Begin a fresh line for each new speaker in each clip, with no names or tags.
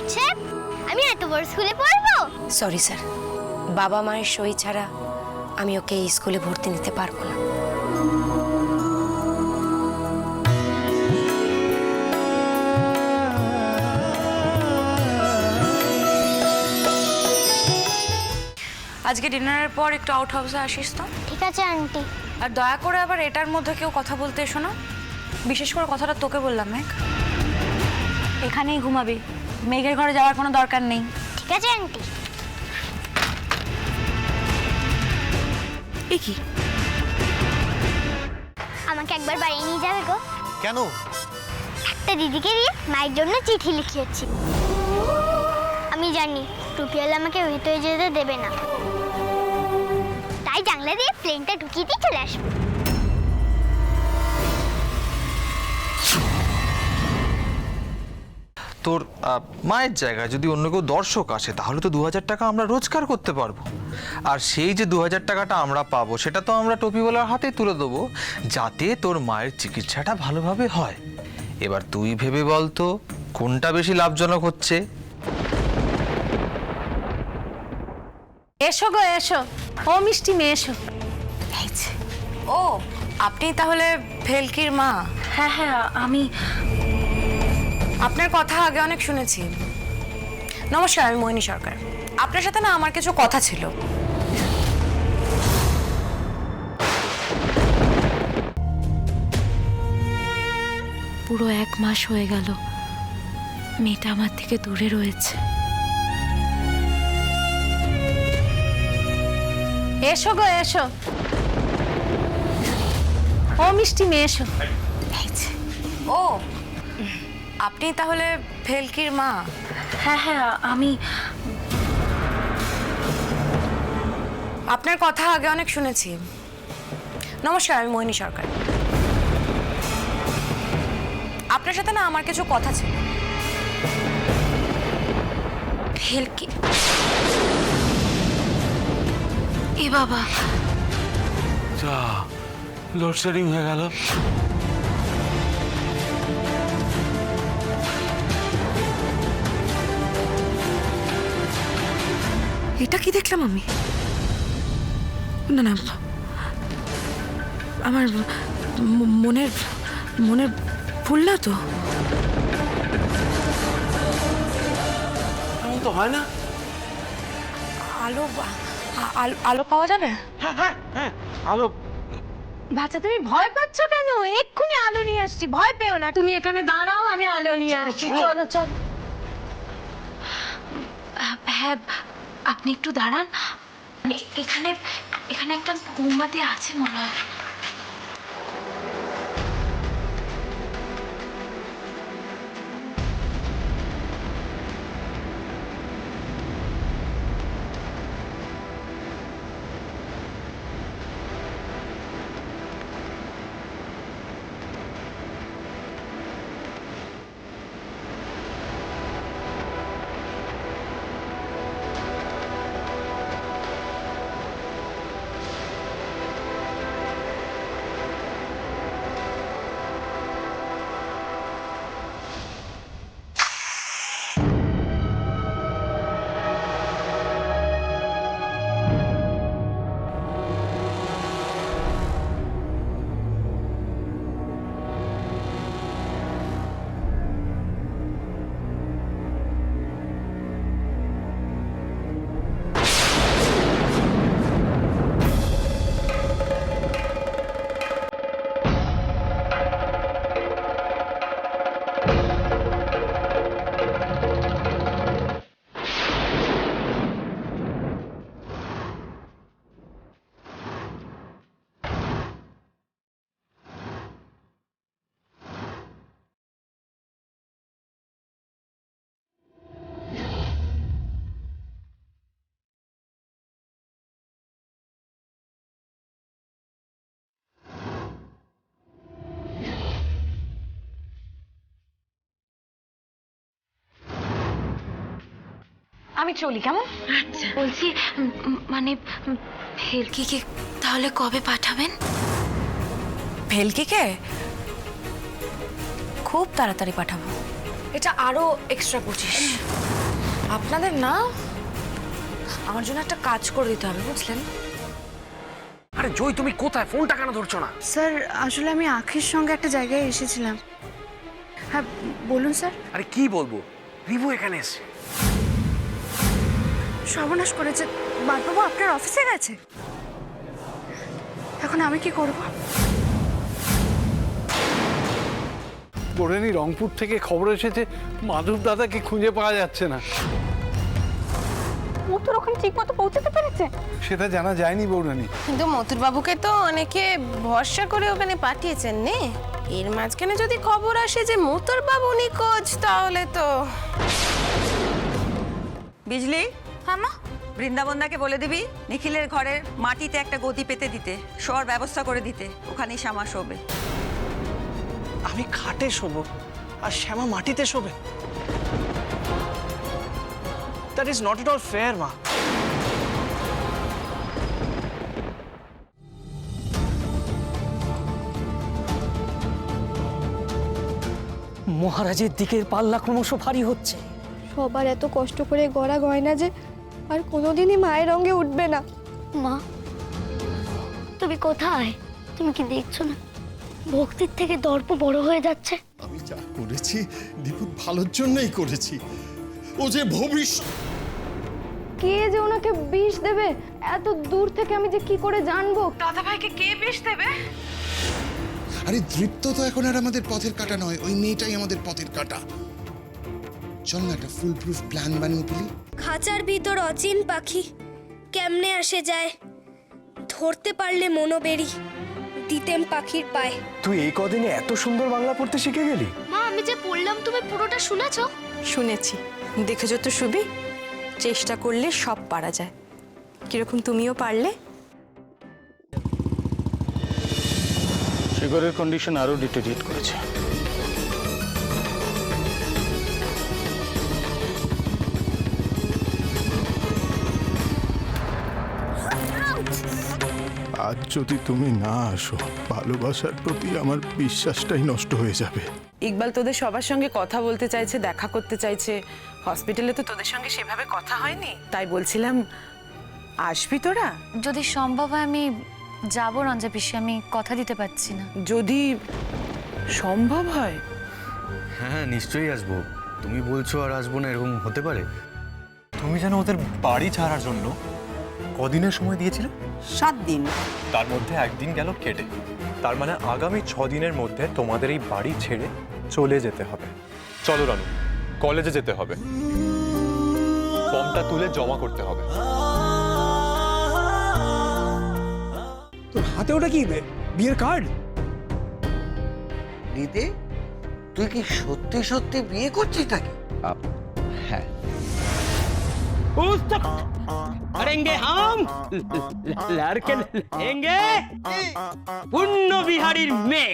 হচ্ছে আমি এত বড় স্কুলে পড়বো?
সরি স্যার, বাবা মায়ের সই ছাড়া আমি ওকে এই স্কুলে ভর্তি নিতে পারবো না।
আজকে ডিনারের পর একটু আউট হাউসে আসিস তো।
ঠিক আছে আন্টি।
আর দয়া করে আবার এটার মধ্যে কেউ কথা বলতে এসো না। বিশেষ করে কথাটা তোকে বললাম মেঘ, এখানেই ঘুমাবি, মেঘের ঘরে যাওয়ার কোনো দরকার নেই।
ঠিক আছে আন্টি।
এ কি?
আমাকে একবার বাড়ি নিয়ে যাবে গো?
কেন?
একটা দিদিকে দিয়ে মায়ের জন্য চিঠি লিখিয়েছি। আমি জানি টুপিওয়ালা আমাকে ভেতরে যেতে দেবে না, তাই জানলা দিয়ে প্লেনটা ঢুকিয়ে দিয়ে চলে আসবো।
তোর মায়ের জায়গায় যদি অন্য কেউ দর্শক আসে তাহলে তো 2000 টাকা আমরা রোজগার করতে পারবো। আর সেই যে 2000 টাকাটা আমরা পাবো সেটা তো আমরা টপিওয়ালার হাতে তুলে দেবো, যাতে তোর মায়ের চিকিৎসাটা ভালোভাবে হয়। এবার তুই ভেবে বল তো কোনটা বেশি লাভজনক হচ্ছে।
এসো গো এসো, ও মিষ্টি মেয়ে এসো।
ও, আপনি তাহলে ভেলকির মা?
হ্যাঁ হ্যাঁ, আমি
আপনার কথা আগে অনেক শুনেছি। নমস্কার, আমি মোহিনী সরকার। আপনার সাথে না আমার কিছু কথা ছিল।
পুরো 1 মাস হয়ে গেল মেয়েটা আমার থেকে দূরে রয়েছে। এসো গো এসো, ও মিষ্টি মেয়ে এসো।
ও, আপনি তাহলে ভেলকির মা?
হ্যাঁ হ্যাঁ, আমি
আপনার কথা আগে অনেক শুনেছি। নমস্কার, আমি মোহিনী সরকার। আপনার সাথে না আমার কিছু কথা ছিল।
ভেলকি, এ বাবা,
যা লোডশেডিং হয়ে গেল।
এটা কি দেখলাম আমি? না না, আমার মনের মনের ভুল না তো?
এমন তো হয় না।
আলো আলো পাওয়া যাবে?
হ্যাঁ হ্যাঁ হ্যাঁ, আলো।
বাচ্চা, তুমি ভয় পাচ্ছ কেন? এক্ষুনি আলো নিয়ে আসছি, ভয় পেও না। তুমি এখানে দাঁড়াও, আমি আলো নিয়ে আসছি। চলো চলো। হ্যাঁ, আপনি একটু দাঁড়ান। এখানে এখানে একটা মোমবাতি আছে মনে হয়।
আমি চলি, কেমন?
আচ্ছা, বলছি মানে ভেলকিকে তাহলে কবে পাঠাবেন?
ভেলকিকে খুব তাড়াতাড়ি পাঠাবো। এটা আরো এক্সট্রা 25। আপনাদের না আমার জন্য একটা কাজ করে দিতে হবে, বুঝলেন?
আরে জয়, তুমি কোথায়? ফোনটা কেন ধরছো না?
স্যার আসলে আমি আখির সঙ্গে একটা জায়গায় এসেছিলাম। হ্যাঁ বলুন স্যার।
আরে কি বলবো, রিভু এখানে এসে।
সর্বনাশ করেছে। বাবু আপনার অফিসে গেছে? এখন আমি কি করব?
বরেনি রংপুর থেকে খবর এসেছে মাধব দাদাকে খুঁজে পাওয়া যাচ্ছে না।
ও তো ওখানে ঠিক মতো পৌঁছাতে পেরেছে?
সেটা জানা যায়নি বৌরানী।
কিন্তু মতুর বাবুকে তো অনেকে ভরসা করে ওখানে পাঠিয়েছেন নে। এর মাঝখানে যদি খবর আসে যে মতুর বাবু নিখোঁজ, তাহলে তো
বিজলি,
হ্যাঁ মা।
বৃন্দাবনদাকে বলে দিবি নিখিলের ঘরের মাটিতে একটা গদি পেতে দিতে, শোয়ার ব্যবস্থা করে দিতে। ওখানেই শ্যামা শোবে।
আমি খাটে শোবো আর শ্যামা মাটিতে শোবে? That is not at all fair, মা।
মহারাজের দিকের পাল্লা ক্রমশ ভারী হচ্ছে।
সবার এত কষ্ট করে গড়া গয়না যে আর কোনোদিনই মায়ের রঙে উঠবে না।
মা, তুমি কোথায়? তুমি কি দেখছো না ভক্তির থেকে দর্প বড় হয়ে যাচ্ছে?
আমি যা করেছি দীপুর ভালোর জন্যই করেছি। ও যে ভবিষ্যৎ।
কে যে ওনাকে বিষ দেবে এত দূর থেকে আমি যে কি করে জানবো?
দাদা ভাইকে কে বিষ দেবে?
আরে দৃপ্ত তো এখন আর আমাদের পথের কাটা নয়, ওই মেয়েটাই আমাদের পথের কাটা। চল না একটা ফুল প্রুফ প্ল্যান বানিয়ে ফেলি।
খাঁচার ভিতর অচিন পাখি কেমনে আসে যায়, ধরতে পারলে মনো বেরি দিতেম পাখির পায়।
তুই এই কদিনে এত সুন্দর বাংলা পড়তে শিখে গেলি?
মা, আমি যে পড়লাম তুমি পুরোটা শুনেছো?
শুনেছি। দেখেছো তো সুবি, চেষ্টা করলে সব পারা যায়। কিরকম তুমিও পারলে?
সুগারের কন্ডিশন আরো ডিটেরিয়েট করেছে।
আজ যদি তুমি না আসো, ভালোবাসার প্রতি আমার বিশ্বাসটাই নষ্ট হয়ে যাবে।
ইকবাল তোদের সবার সঙ্গে কথা বলতে চাইছে, দেখা করতে চাইছে। হসপিটালে তো তোদের সঙ্গে সেভাবে কথা হয়নি, তাই বলছিলাম আসবি তোরা?
যদি সম্ভব হয় আমি যাবো রঞ্জা পিসি, আমি কথা দিতে পারছি না।
যদি সম্ভব হয়।
হ্যাঁ নিশ্চয়ই আসবো। তুমি বলছো আর আসবো না, এরকম হতে পারে? তুমি যেন ওদের বাড়ি ছাড়ার জন্য কদিনের সময় দিয়েছিলে?
7 দিন।
তার মধ্যে একদিন গেল কেটে। তার মানে আগামী 6 দিনের মধ্যে তোমাদের এই বাড়ি ছেড়ে চলে যেতে হবে। চলো রানু, কলেজে যেতে হবে, ফর্মটা তুলে জমা করতে হবে।
তোর হাতে ওটা কি, বিয়ের কার্ড?
দিদি, তুই কি সত্যি সত্যি বিয়ে করছিস নাকি?
হ্যাঁ।
करेंगे हम लड़के लेंगे পুণ্য বিহারীর মেয়ে।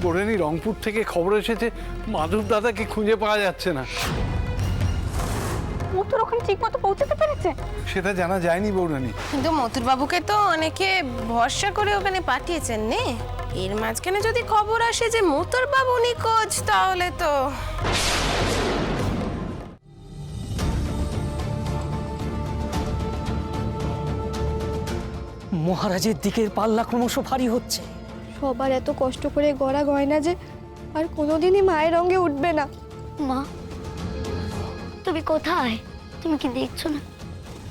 বরেনি রংপুর থেকে খবর এসেছে মাধব দাদাকে খুঁজে পাওয়া যাচ্ছে না।
ও তো ওখানে ঠিক মতো পৌঁছাতে পেরেছে?
সেটা জানা যায়নি বৌরানী।
কিন্তু মতুর বাবুকে তো অনেকে ভরসা করে ওখানে পাঠিয়েছেন নে। এর মাঝখানে যদি খবর আসে যে মতুর বাবু নিখোঁজ, তাহলে তো
মহারাজের দিকের পাল্লা ক্রমশ ভারী হচ্ছে।
সবার এত কষ্ট করে গড়া গয়না যে আর কোনোদিনই মায়ের রঙে উঠবে না।
মা, তুমি কোথায়? তুমি কি দেখছো না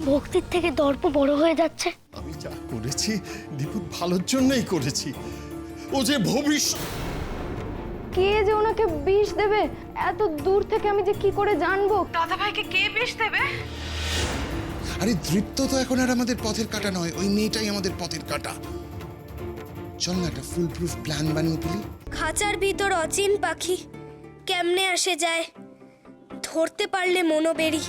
ভক্তির থেকে দর্প বড় হয়ে যাচ্ছে?
আমি যা করেছি দীপুর ভালোর জন্যই করেছি। ও যে ভবিষ্যৎ।
কে যে ওনাকে বিষ দেবে এত দূর থেকে আমি যে কি করে জানবো?
দাদা ভাইকে কে বিষ দেবে?
আরে দৃপ্ত তো এখন আর আমাদের পথের কাটা নয়, ওই মেয়েটাই আমাদের পথের কাটা। চল না একটা ফুল প্রুফ প্ল্যান বানিয়ে ফেলি।
খাঁচার ভিতর অচিন পাখি কেমনে আসে যায়, ধরতে পারলে মনো বেরি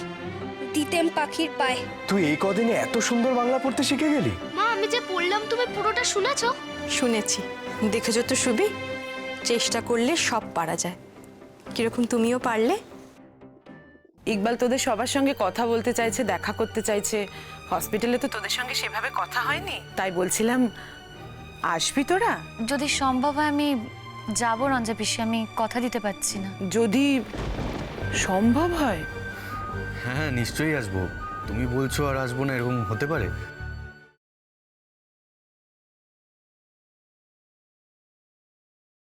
দিতেম পাখির পায়।
তুই এই কদিনে এত সুন্দর বাংলা পড়তে শিখে গেলি?
মা, আমি যে পড়লাম তুমি পুরোটা শুনেছো?
শুনেছি। দেখেছো তো সুবি, চেষ্টা করলে সব পারা যায়। কিরকম তুমিও পারলে? ইকবাল তোদের সবার সঙ্গে কথা বলতে চাইছে, দেখা করতে চাইছে। হসপিটালে তো তোদের সঙ্গে সেভাবে কথা হয়নি, তাই বলছিলাম আসবি তোরা?
যদি সম্ভব হয় আমি যাবো রঞ্জা পিসি, আমি কথা দিতে পারছি না।
যদি সম্ভব হয়?
হ্যাঁ নিশ্চয়ই আসবো। তুমি বলছো আর আসবো না এরকম হতে পারে?